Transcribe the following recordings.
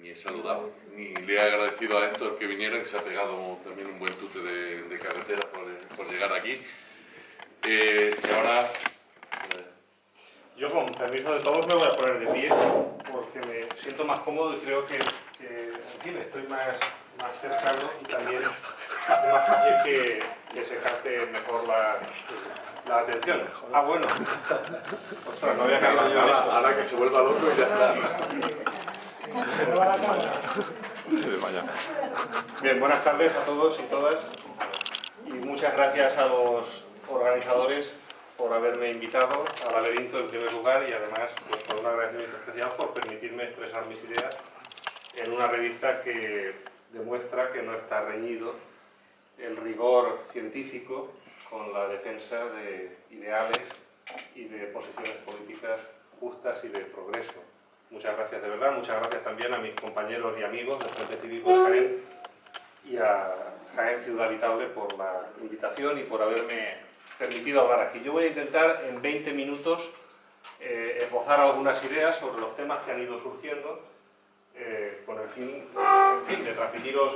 ni he saludado, ni le he agradecido a Héctor que viniera, que se ha pegado también un buen tute de carretera por llegar aquí. Y ahora... Yo, con permiso de todos, me voy a poner de pie, porque me siento más cómodo y creo que en fin, estoy más cercano y también hace más fácil que se capte mejor la atención. Ah, bueno. Ostras, no había caído yo en eso. Ahora que se vuelva loco y ya está. Bien, buenas tardes a todos y todas. Y muchas gracias a los organizadores por haberme invitado al Laberinto en primer lugar y además pues, por un agradecimiento especial por permitirme expresar mis ideas en una revista que demuestra que no está reñido el rigor científico con la defensa de ideales y de posiciones políticas justas y de progreso. Muchas gracias de verdad, muchas gracias también a mis compañeros y amigos del Frente Cívico de Jaén y a Jaén Ciudad Habitable por la invitación y por haberme permitido hablar aquí. Yo voy a intentar en 20 minutos esbozar algunas ideas sobre los temas que han ido surgiendo con el fin, en fin de transmitiros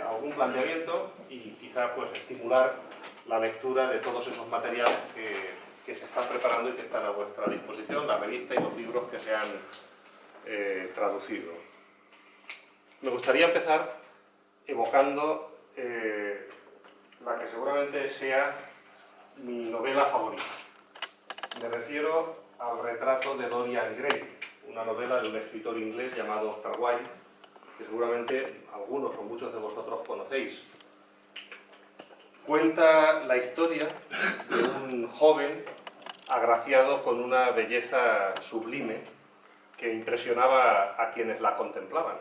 algún planteamiento y quizá pues, estimular la lectura de todos esos materiales que se están preparando y que están a vuestra disposición, la revista y los libros que se han traducido. Me gustaría empezar evocando la que seguramente sea mi novela favorita. Me refiero al retrato de Dorian Gray, una novela de un escritor inglés llamado Oscar Wilde, que seguramente algunos o muchos de vosotros conocéis. Cuenta la historia de un joven agraciado con una belleza sublime que impresionaba a quienes la contemplaban.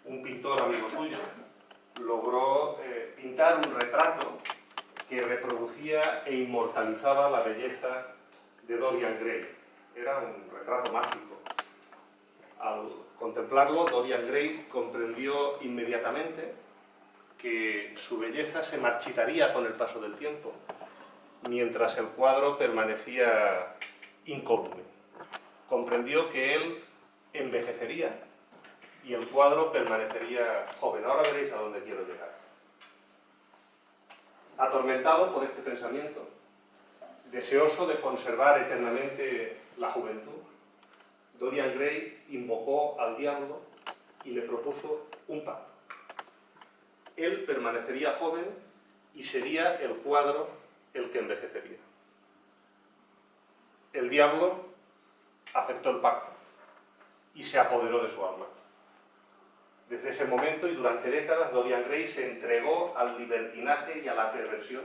Un pintor amigo suyo logró pintar un retrato que reproducía e inmortalizaba la belleza de Dorian Gray. Era un retrato mágico. Al contemplarlo, Dorian Gray comprendió inmediatamente que su belleza se marchitaría con el paso del tiempo, mientras el cuadro permanecía incólume. Comprendió que él envejecería y el cuadro permanecería joven. Ahora veréis a dónde quiero llegar. Atormentado por este pensamiento, deseoso de conservar eternamente la juventud, Dorian Gray invocó al diablo y le propuso un pacto. Él permanecería joven y sería el cuadro el que envejecería. El diablo aceptó el pacto y se apoderó de su alma. Desde ese momento y durante décadas, Dorian Gray se entregó al libertinaje y a la perversión,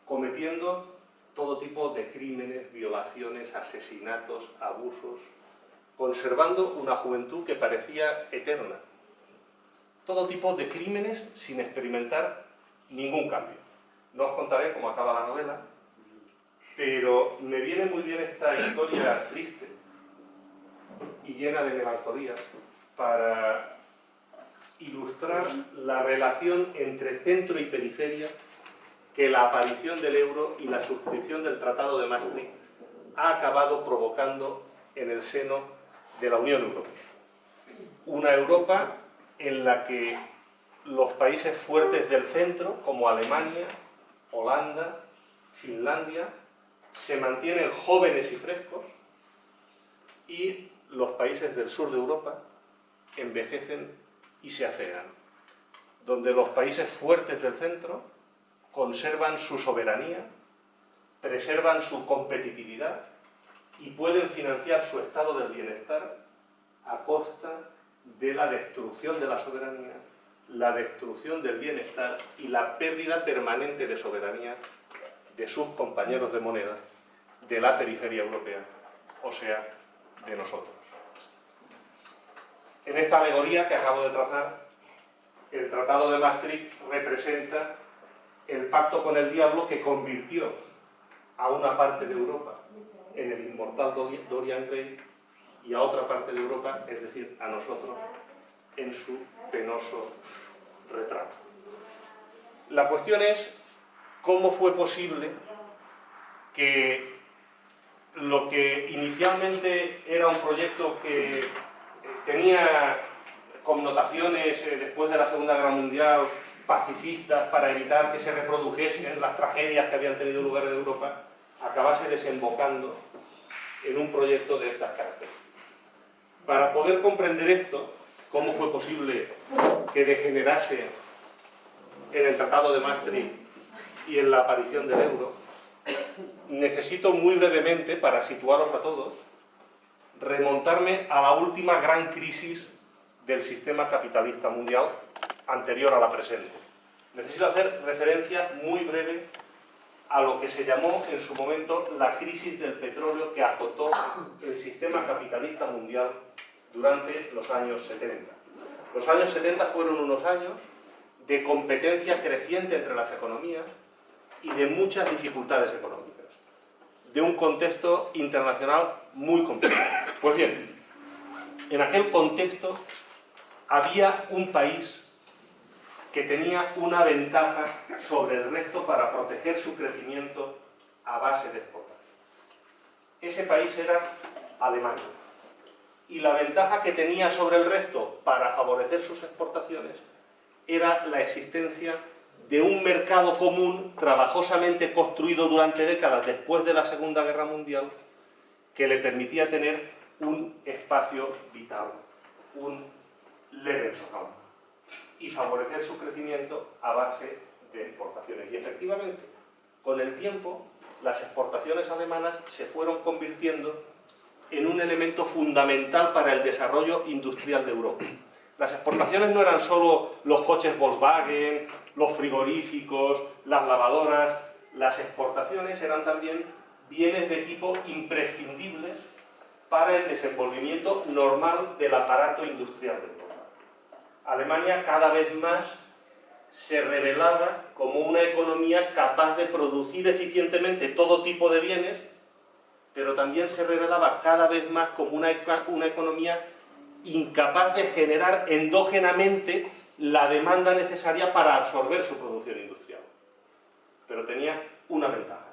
cometiendo todo tipo de crímenes, violaciones, asesinatos, abusos, conservando una juventud que parecía eterna. Todo tipo de crímenes sin experimentar ningún cambio. No os contaré cómo acaba la novela, pero me viene muy bien esta historia triste y llena de melancolía para ilustrar la relación entre centro y periferia que la aparición del euro y la suscripción del Tratado de Maastricht ha acabado provocando en el seno de la Unión Europea. Una Europa en la que los países fuertes del centro, como Alemania, Holanda, Finlandia, se mantienen jóvenes y frescos, y los países del sur de Europa envejecen y se afean, donde los países fuertes del centro conservan su soberanía, preservan su competitividad y pueden financiar su estado del bienestar a costa de la destrucción de la soberanía, la destrucción del bienestar y la pérdida permanente de soberanía de sus compañeros de moneda de la periferia europea, o sea, de nosotros. En esta alegoría que acabo de trazar, el Tratado de Maastricht representa el pacto con el diablo que convirtió a una parte de Europa en el inmortal Dorian Gray y a otra parte de Europa, es decir, a nosotros, en su penoso retrato. La cuestión es cómo fue posible que lo que inicialmente era un proyecto que tenía connotaciones después de la Segunda Guerra Mundial, pacifistas, para evitar que se reprodujesen las tragedias que habían tenido lugar en Europa, acabase desembocando en un proyecto de estas características. Para poder comprender esto, cómo fue posible que degenerase en el Tratado de Maastricht y en la aparición del euro, necesito muy brevemente, para situaros a todos, remontarme a la última gran crisis del sistema capitalista mundial anterior a la presente. Necesito hacer referencia muy breve a lo que se llamó en su momento la crisis del petróleo que azotó el sistema capitalista mundial durante los años 70. Los años 70 fueron unos años de competencia creciente entre las economías y de muchas dificultades económicas, de un contexto internacional muy complicado. Pues bien, en aquel contexto había un país que tenía una ventaja sobre el resto para proteger su crecimiento a base de exportación. Ese país era Alemania. Y la ventaja que tenía sobre el resto para favorecer sus exportaciones era la existencia de un mercado común trabajosamente construido durante décadas después de la Segunda Guerra Mundial, que le permitía tener un espacio vital, un Lebensraum, y favorecer su crecimiento a base de exportaciones. Y efectivamente, con el tiempo, las exportaciones alemanas se fueron convirtiendo en un elemento fundamental para el desarrollo industrial de Europa. Las exportaciones no eran solo los coches Volkswagen, los frigoríficos, las lavadoras. Las exportaciones eran también bienes de equipo imprescindibles para el desenvolvimiento normal del aparato industrial de Europa. Alemania cada vez más se revelaba como una economía capaz de producir eficientemente todo tipo de bienes, pero también se revelaba cada vez más como una economía incapaz de generar endógenamente la demanda necesaria para absorber su producción industrial. Pero tenía una ventaja.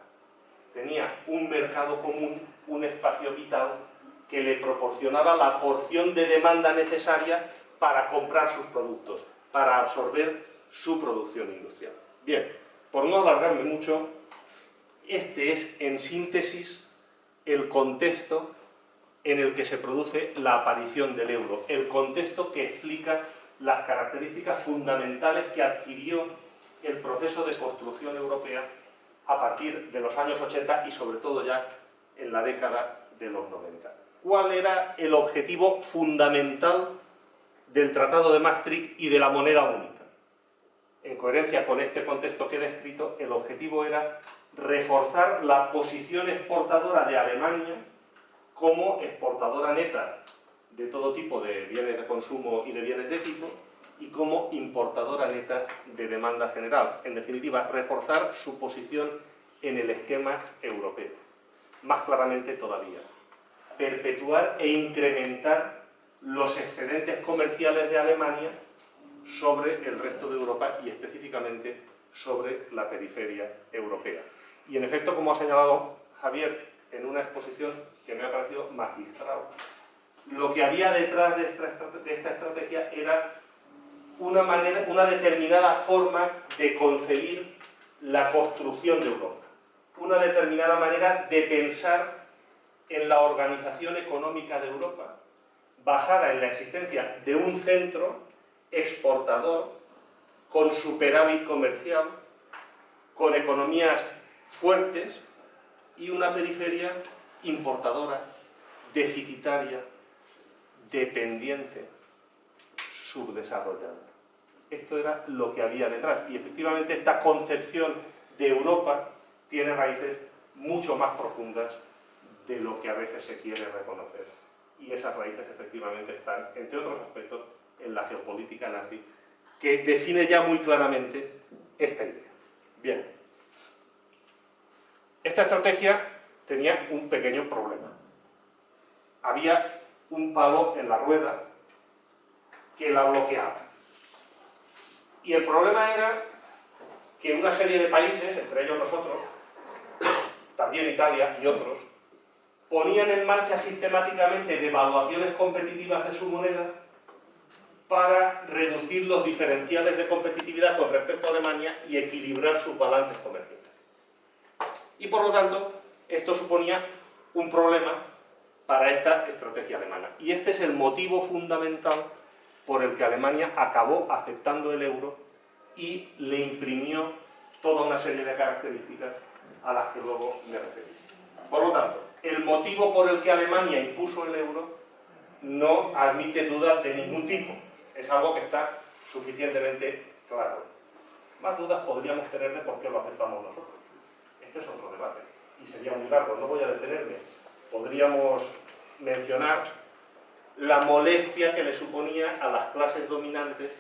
Tenía un mercado común, un espacio vital que le proporcionaba la porción de demanda necesaria para comprar sus productos, para absorber su producción industrial. Bien, por no alargarme mucho, este es, en síntesis, el contexto en el que se produce la aparición del euro, el contexto que explica las características fundamentales que adquirió el proceso de construcción europea a partir de los años 80 y sobre todo ya en la década de los 90. ¿Cuál era el objetivo fundamental del Tratado de Maastricht y de la moneda única? En coherencia con este contexto que he descrito, el objetivo era reforzar la posición exportadora de Alemania como exportadora neta de todo tipo de bienes de consumo y de bienes de equipo, y como importadora neta de demanda general. En definitiva, reforzar su posición en el esquema europeo. Más claramente todavía, perpetuar e incrementar los excedentes comerciales de Alemania sobre el resto de Europa y específicamente sobre la periferia europea. Y en efecto, como ha señalado Javier en una exposición que me ha parecido magistral, lo que había detrás de esta estrategia era una determinada forma de concebir la construcción de Europa, una determinada manera de pensar en la organización económica de Europa, basada en la existencia de un centro exportador con superávit comercial, con economías fuertes y una periferia importadora, deficitaria, dependiente, subdesarrollada. Esto era lo que había detrás. Y efectivamente esta concepción de Europa tiene raíces mucho más profundas de lo que a veces se quiere reconocer. Y esas raíces efectivamente están, entre otros aspectos, en la geopolítica nazi, que define ya muy claramente esta idea. Bien. Esta estrategia tenía un pequeño problema. Había un palo en la rueda que la bloqueaba. Y el problema era que una serie de países, entre ellos nosotros, también Italia y otros, ponían en marcha sistemáticamente devaluaciones competitivas de su moneda para reducir los diferenciales de competitividad con respecto a Alemania y equilibrar sus balances comerciales. Y por lo tanto, esto suponía un problema para esta estrategia alemana. Y este es el motivo fundamental por el que Alemania acabó aceptando el euro y le imprimió toda una serie de características a las que luego me referí. Por lo tanto, el motivo por el que Alemania impuso el euro no admite dudas de ningún tipo. Es algo que está suficientemente claro. Más dudas podríamos tener de por qué lo aceptamos nosotros. Este es otro debate y sería muy largo, no voy a detenerme. Podríamos mencionar la molestia que le suponía a las clases dominantes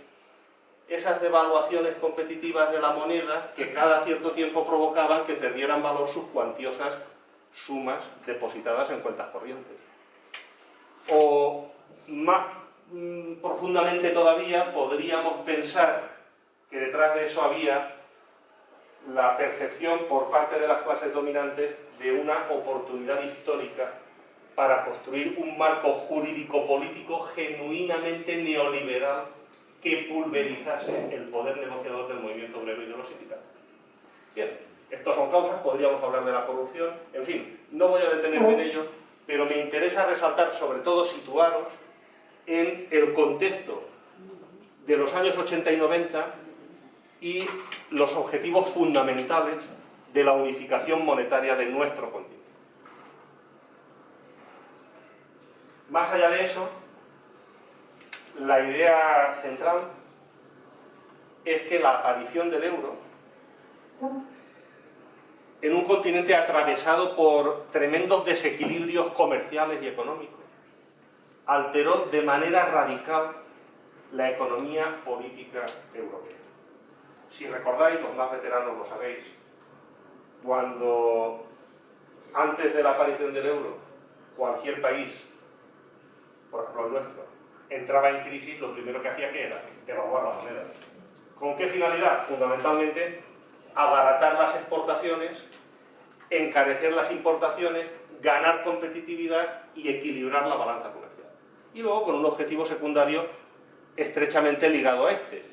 esas devaluaciones competitivas de la moneda que cada cierto tiempo provocaban que perdieran valor sus cuantiosas sumas depositadas en cuentas corrientes. O más profundamente todavía podríamos pensar que detrás de eso había la percepción por parte de las clases dominantes de una oportunidad histórica para construir un marco jurídico-político genuinamente neoliberal que pulverizase el poder negociador del movimiento obrero y de los sindicatos. Bien, estas son causas, podríamos hablar de la corrupción, en fin, no voy a detenerme en ello, pero me interesa resaltar, sobre todo situaros en el contexto de los años 80 y 90 y los objetivos fundamentales de la unificación monetaria de nuestro continente. Más allá de eso, la idea central es que la aparición del euro en un continente atravesado por tremendos desequilibrios comerciales y económicos alteró de manera radical la economía política europea. Si recordáis, los más veteranos lo sabéis, cuando antes de la aparición del euro cualquier país, por ejemplo el nuestro, entraba en crisis, lo primero que hacía, ¿qué era? Devaluar la moneda. ¿Con qué finalidad? Fundamentalmente, abaratar las exportaciones, encarecer las importaciones, ganar competitividad y equilibrar la balanza comercial. Y luego con un objetivo secundario estrechamente ligado a este: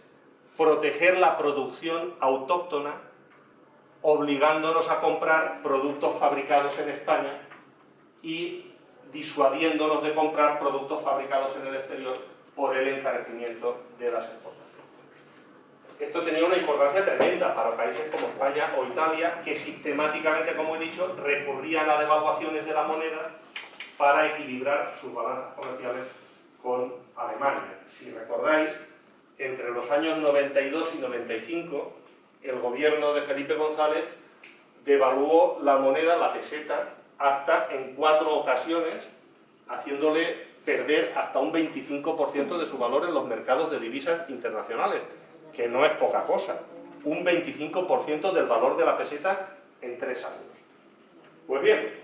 proteger la producción autóctona, obligándonos a comprar productos fabricados en España y disuadiéndonos de comprar productos fabricados en el exterior por el encarecimiento de las exportaciones. Esto tenía una importancia tremenda para países como España o Italia, que sistemáticamente, como he dicho, recurrían a devaluaciones de la moneda para equilibrar sus balanzas comerciales con Alemania. Si recordáis, entre los años 92 y 95, el gobierno de Felipe González devaluó la moneda, la peseta, hasta en 4 ocasiones, haciéndole perder hasta un 25% de su valor en los mercados de divisas internacionales, que no es poca cosa. Un 25% del valor de la peseta en 3 años. Pues bien,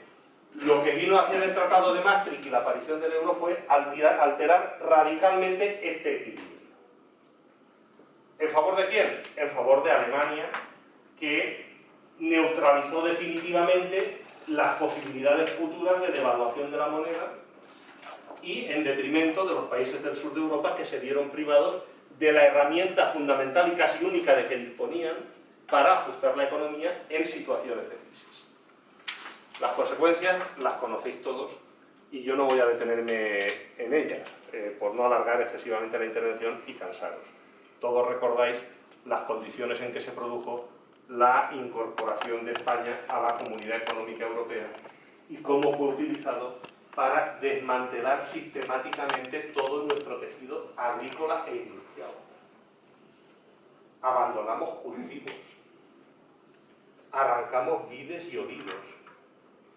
lo que vino a hacer el Tratado de Maastricht y la aparición del euro fue alterar radicalmente este equilibrio. ¿En favor de quién? En favor de Alemania, que neutralizó definitivamente las posibilidades futuras de devaluación de la moneda y en detrimento de los países del sur de Europa, que se vieron privados de la herramienta fundamental y casi única de que disponían para ajustar la economía en situaciones de crisis. Las consecuencias las conocéis todos y yo no voy a detenerme en ellas, por no alargar excesivamente la intervención y cansaros. Todos recordáis las condiciones en que se produjo la incorporación de España a la Comunidad Económica Europea y cómo fue utilizado para desmantelar sistemáticamente todo nuestro tejido agrícola e industrial. Abandonamos cultivos, arrancamos vides y olivos,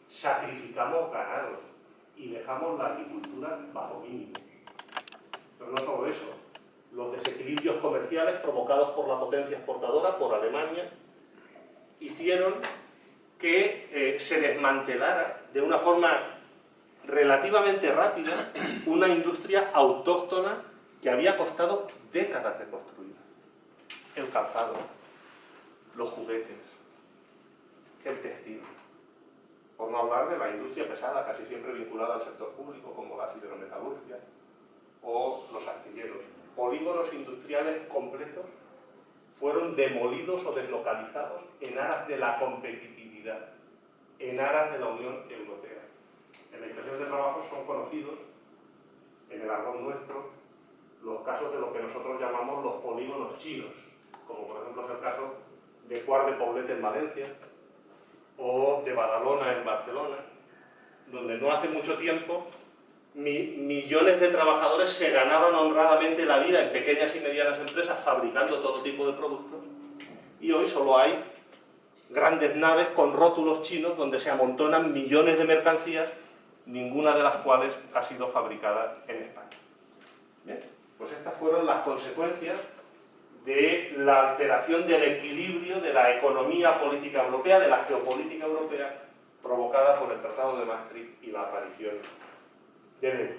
sacrificamos ganado y dejamos la agricultura bajo mínimo. Pero no solo eso, los desequilibrios comerciales provocados por la potencia exportadora, por Alemania, hicieron que se desmantelara de una forma relativamente rápida una industria autóctona que había costado décadas de construir. El calzado, los juguetes, el textil, por no hablar de la industria pesada, casi siempre vinculada al sector público, como la siderometalurgia o los astilleros. polígonos industriales completos fueron demolidos o deslocalizados en aras de la competitividad, en aras de la Unión Europea. En la inspección de trabajo son conocidos, en el argot nuestro, los casos de lo que nosotros llamamos los polígonos chinos, como por ejemplo es el caso de Quart de Poblet en Valencia o de Badalona en Barcelona, donde no hace mucho tiempo millones de trabajadores se ganaban honradamente la vida en pequeñas y medianas empresas fabricando todo tipo de productos, y hoy solo hay grandes naves con rótulos chinos donde se amontonan millones de mercancías, ninguna de las cuales ha sido fabricada en España. Bien, pues estas fueron las consecuencias de la alteración del equilibrio de la economía política europea, de la geopolítica europea, provocada por el Tratado de Maastricht y la aparición del euro.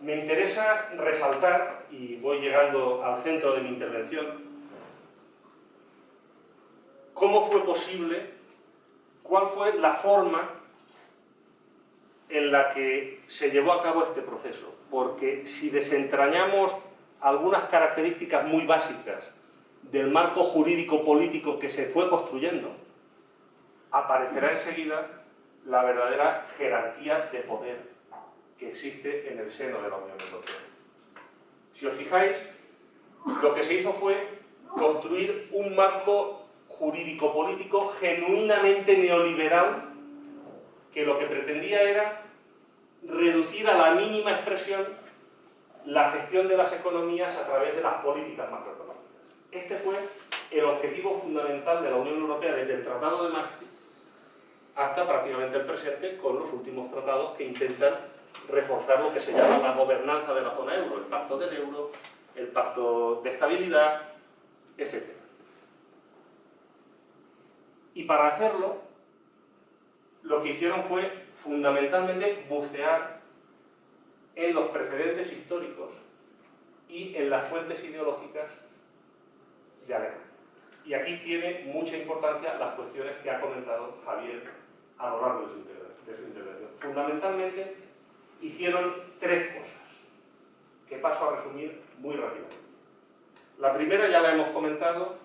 Me interesa resaltar, y voy llegando al centro de mi intervención, cómo fue posible, cuál fue la forma en la que se llevó a cabo este proceso. Porque si desentrañamos algunas características muy básicas del marco jurídico-político que se fue construyendo, aparecerá enseguida la verdadera jerarquía de poder que existe en el seno de la Unión Europea. Si os fijáis, lo que se hizo fue construir un marco jurídico-político genuinamente neoliberal que lo que pretendía era reducir a la mínima expresión la gestión de las economías a través de las políticas macroeconómicas. Este fue el objetivo fundamental de la Unión Europea desde el Tratado de Maastricht hasta prácticamente el presente, con los últimos tratados que intentan reforzar lo que se llama la gobernanza de la zona euro, el pacto del euro, el pacto de estabilidad, etc. Y para hacerlo, lo que hicieron fue fundamentalmente bucear en los precedentes históricos y en las fuentes ideológicas de Alemania. Y aquí tiene mucha importancia las cuestiones que ha comentado Javier a lo largo de su intervención. Fundamentalmente hicieron tres cosas, que paso a resumir muy rápidamente. La primera ya la hemos comentado,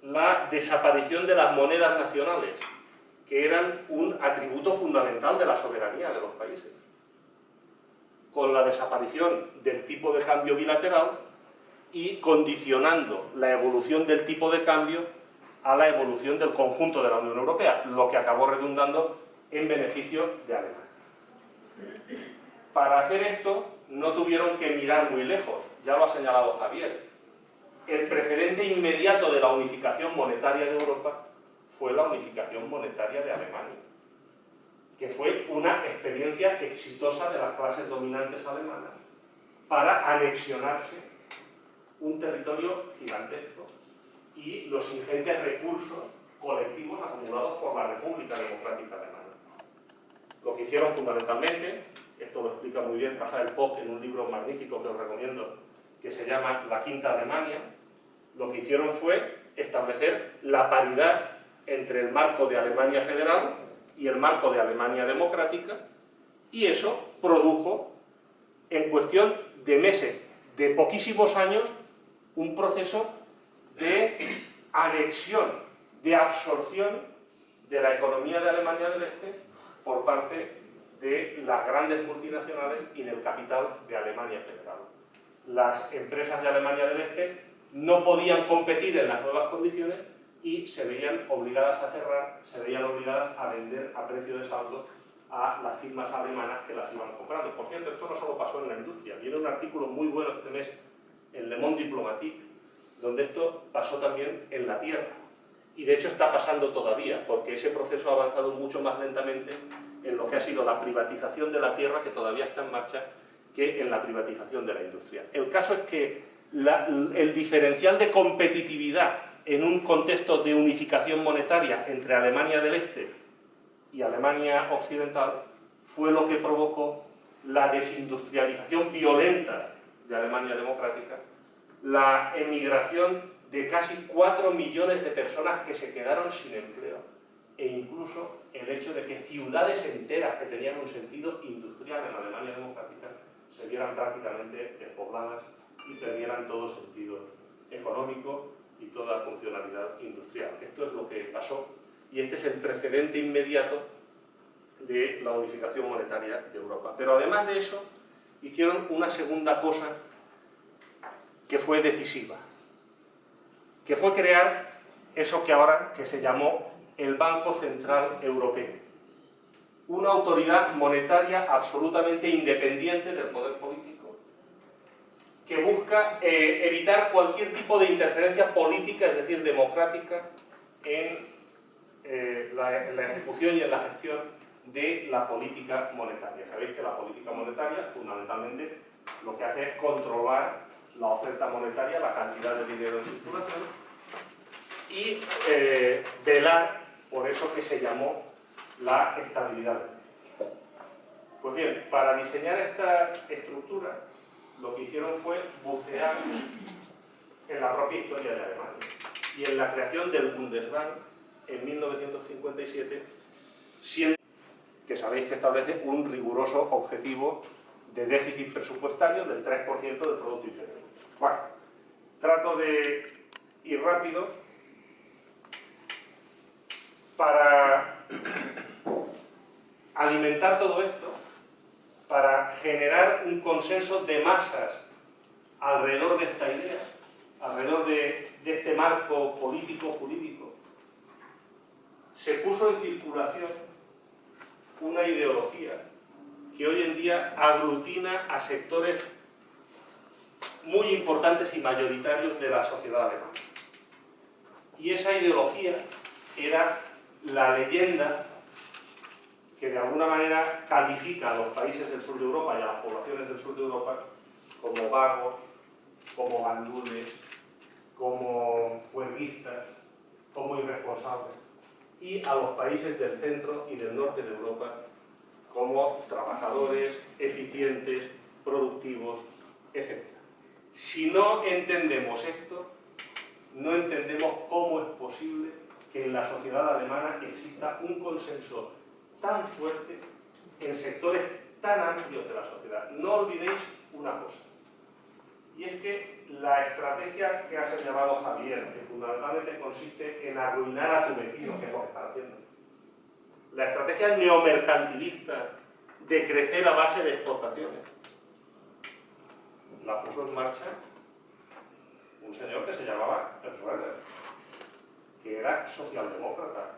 la desaparición de las monedas nacionales, que eran un atributo fundamental de la soberanía de los países. Con la desaparición del tipo de cambio bilateral y condicionando la evolución del tipo de cambio a la evolución del conjunto de la Unión Europea, lo que acabó redundando en beneficio de Alemania. Para hacer esto no tuvieron que mirar muy lejos, ya lo ha señalado Javier. El precedente inmediato de la unificación monetaria de Europa fue la unificación monetaria de Alemania, que fue una experiencia exitosa de las clases dominantes alemanas para anexionarse un territorio gigantesco y los ingentes recursos colectivos acumulados por la República Democrática Alemana. Lo que hicieron fundamentalmente, esto lo explica muy bien Rafael Pock en un libro magnífico que os recomiendo, que se llama La Quinta Alemania, lo que hicieron fue establecer la paridad entre el marco de Alemania Federal y el marco de Alemania Democrática, y eso produjo, en cuestión de meses, de poquísimos años, un proceso de anexión, de absorción de la economía de Alemania del Este por parte de las grandes multinacionales y del capital de Alemania Federal. Las empresas de Alemania del Este no podían competir en las nuevas condiciones y se veían obligadas a cerrar, se veían obligadas a vender a precio de saldo a las firmas alemanas que las iban comprando. Por cierto, esto no solo pasó en la industria. Viene un artículo muy bueno este mes en Le Monde Diplomatique, donde esto pasó también en la tierra. Y de hecho está pasando todavía, porque ese proceso ha avanzado mucho más lentamente en lo que ha sido la privatización de la tierra, que todavía está en marcha, que en la privatización de la industria. El caso es que el diferencial de competitividad en un contexto de unificación monetaria entre Alemania del Este y Alemania Occidental fue lo que provocó la desindustrialización violenta de Alemania Democrática, la emigración de casi 4 millones de personas que se quedaron sin empleo, e incluso el hecho de que ciudades enteras que tenían un sentido industrial en Alemania Democrática se se vieran prácticamente despobladas y perdieran todo sentido económico y toda funcionalidad industrial. Esto es lo que pasó y este es el precedente inmediato de la unificación monetaria de Europa. Pero además de eso, hicieron una segunda cosa que fue decisiva, que fue crear eso que ahora se llamó el Banco Central Europeo, una autoridad monetaria absolutamente independiente del poder político, que busca evitar cualquier tipo de interferencia política, es decir, democrática, en la ejecución y en la gestión de la política monetaria. Sabéis que la política monetaria, fundamentalmente, lo que hace es controlar la oferta monetaria, la cantidad de dinero en circulación, y velar por eso que se llamó la estabilidad del precio. Pues bien, para diseñar esta estructura, lo que hicieron fue bucear en la propia historia de Alemania y en la creación del Bundesbank en 1957, siendo que sabéis que establece un riguroso objetivo de déficit presupuestario del 3% del Producto Interior Bruto. Bueno, trato de ir rápido para alimentar todo esto, para generar un consenso de masas alrededor de esta idea, alrededor de este marco político-jurídico. Se puso en circulación una ideología que hoy en día aglutina a sectores muy importantes y mayoritarios de la sociedad alemana. Y esa ideología era la leyenda que de alguna manera califica a los países del sur de Europa y a las poblaciones del sur de Europa como vagos, como gandules, como huelguistas, como irresponsables, y a los países del centro y del norte de Europa como trabajadores, eficientes, productivos, etc. Si no entendemos esto, no entendemos cómo es posible que en la sociedad alemana exista un consenso tan fuerte en sectores tan amplios de la sociedad. No olvidéis una cosa, y es que la estrategia que ha señalado Javier, que fundamentalmente consiste en arruinar a tu vecino, que es lo que están haciendo, la estrategia neomercantilista de crecer a base de exportaciones, la puso en marcha un señor que se llamaba Schröder, que era socialdemócrata,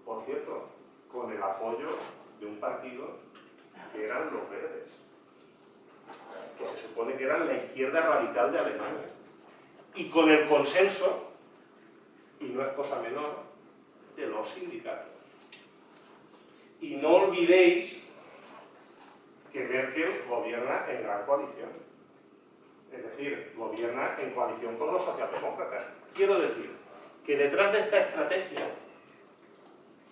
por cierto, con el apoyo de un partido que eran los verdes, que se supone que eran la izquierda radical de Alemania, y con el consenso, y no es cosa menor, de los sindicatos. Y no olvidéis que Merkel gobierna en gran coalición, es decir, gobierna en coalición con los socialdemócratas. Quiero decir que detrás de esta estrategia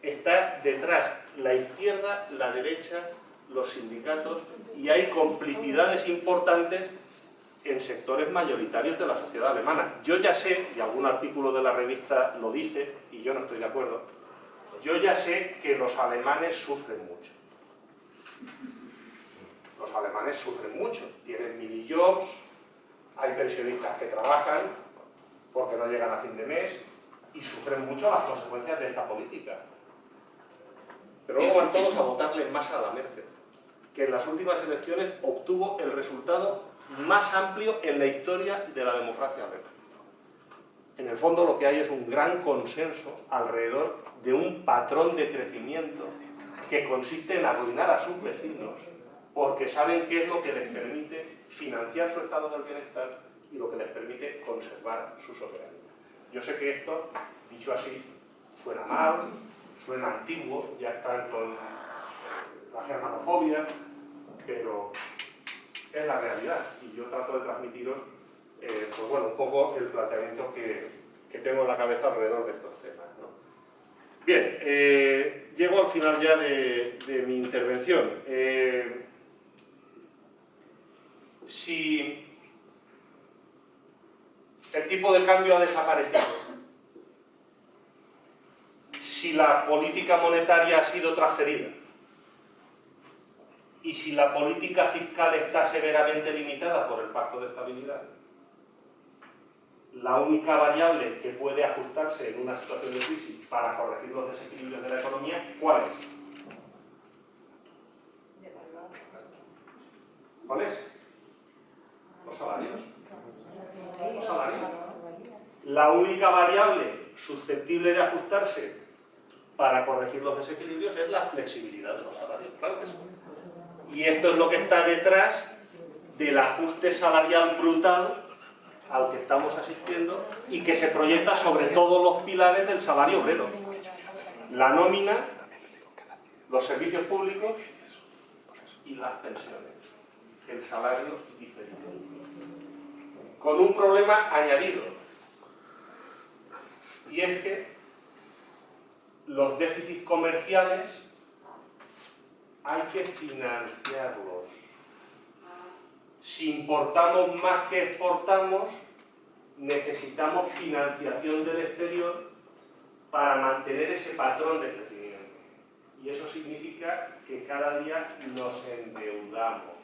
está detrás la izquierda, la derecha, los sindicatos, y hay complicidades importantes en sectores mayoritarios de la sociedad alemana. Yo ya sé, y algún artículo de la revista lo dice, y yo no estoy de acuerdo, yo ya sé que los alemanes sufren mucho. Los alemanes sufren mucho, tienen mini-jobs, hay pensionistas que trabajan porque no llegan a fin de mes y sufren mucho las consecuencias de esta política. Pero luego van todos a votarle en masa a la Merkel, que en las últimas elecciones obtuvo el resultado más amplio en la historia de la democracia alemana. En el fondo lo que hay es un gran consenso alrededor de un patrón de crecimiento que consiste en arruinar a sus vecinos porque saben qué es lo que les permite financiar su estado del bienestar y lo que les permite conservar su soberanía. Yo sé que esto, dicho así, suena mal, suena antiguo, ya está con la germanofobia, pero es la realidad y yo trato de transmitiros pues bueno, un poco el planteamiento que tengo en la cabeza alrededor de estos temas, ¿no? Bien, llego al final ya de mi intervención. Si el tipo de cambio ha desaparecido, si la política monetaria ha sido transferida Y si la política fiscal está severamente limitada por el Pacto de Estabilidad, la única variable que puede ajustarse en una situación de crisis para corregir los desequilibrios de la economía, ¿cuál es? ¿Cuál es? Los salarios. Los salarios. La única variable susceptible de ajustarse para corregir los desequilibrios es la flexibilidad de los salarios, claro que sí. Y esto es lo que está detrás del ajuste salarial brutal al que estamos asistiendo y que se proyecta sobre todos los pilares del salario obrero. La nómina, los servicios públicos y las pensiones. El salario diferido. Con un problema añadido. Y es que los déficits comerciales hay que financiarlos. Si importamos más que exportamos, necesitamos financiación del exterior para mantener ese patrón de crecimiento. Y eso significa que cada día nos endeudamos.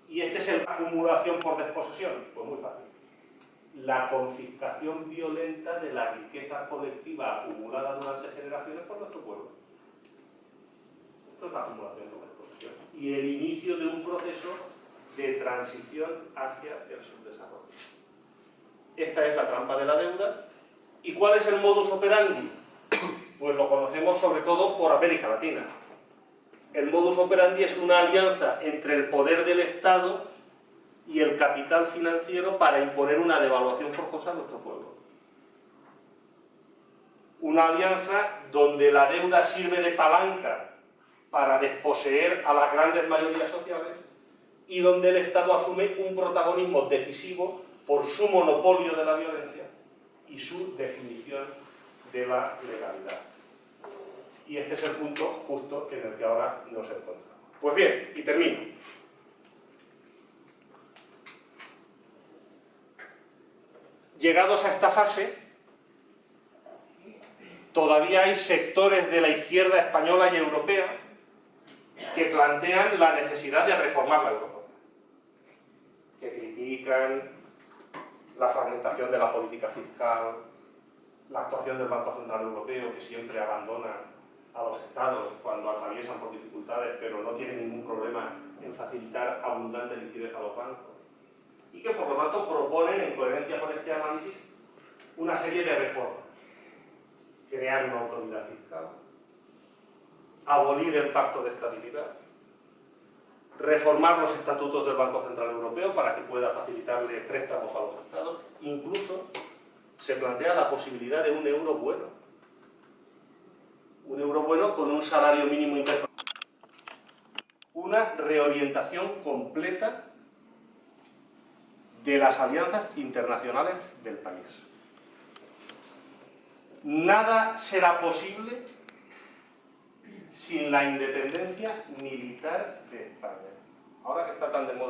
¿Y este es la acumulación por desposesión? Pues muy fácil. La confiscación violenta de la riqueza colectiva acumulada durante generaciones por nuestro pueblo. Esto es la acumulación por desposesión. Y el inicio de un proceso de transición hacia el subdesarrollo. Esta es la trampa de la deuda. ¿Y cuál es el modus operandi? Pues lo conocemos sobre todo por América Latina. El modus operandi es una alianza entre el poder del Estado y el capital financiero para imponer una devaluación forzosa a nuestro pueblo. Una alianza donde la deuda sirve de palanca para desposeer a las grandes mayorías sociales y donde el Estado asume un protagonismo decisivo por su monopolio de la violencia y su definición de la legalidad. Y este es el punto justo en el que ahora nos encontramos. Pues bien, y termino. Llegados a esta fase, todavía hay sectores de la izquierda española y europea que plantean la necesidad de reformar la eurozona, que critican la fragmentación de la política fiscal, la actuación del Banco Central Europeo, que siempre abandona a los estados cuando atraviesan por dificultades, pero no tienen ningún problema en facilitar abundante liquidez a los bancos, y que por lo tanto proponen, en coherencia con este análisis, una serie de reformas. Crear una autoridad fiscal, abolir el Pacto de Estabilidad, reformar los estatutos del Banco Central Europeo para que pueda facilitarle préstamos a los estados. Incluso se plantea la posibilidad de un euro bueno. Un euro bueno con un salario mínimo interprofesional. Una reorientación completa de las alianzas internacionales del país. Nada será posible sin la independencia militar de España. Ahora que está tan de moda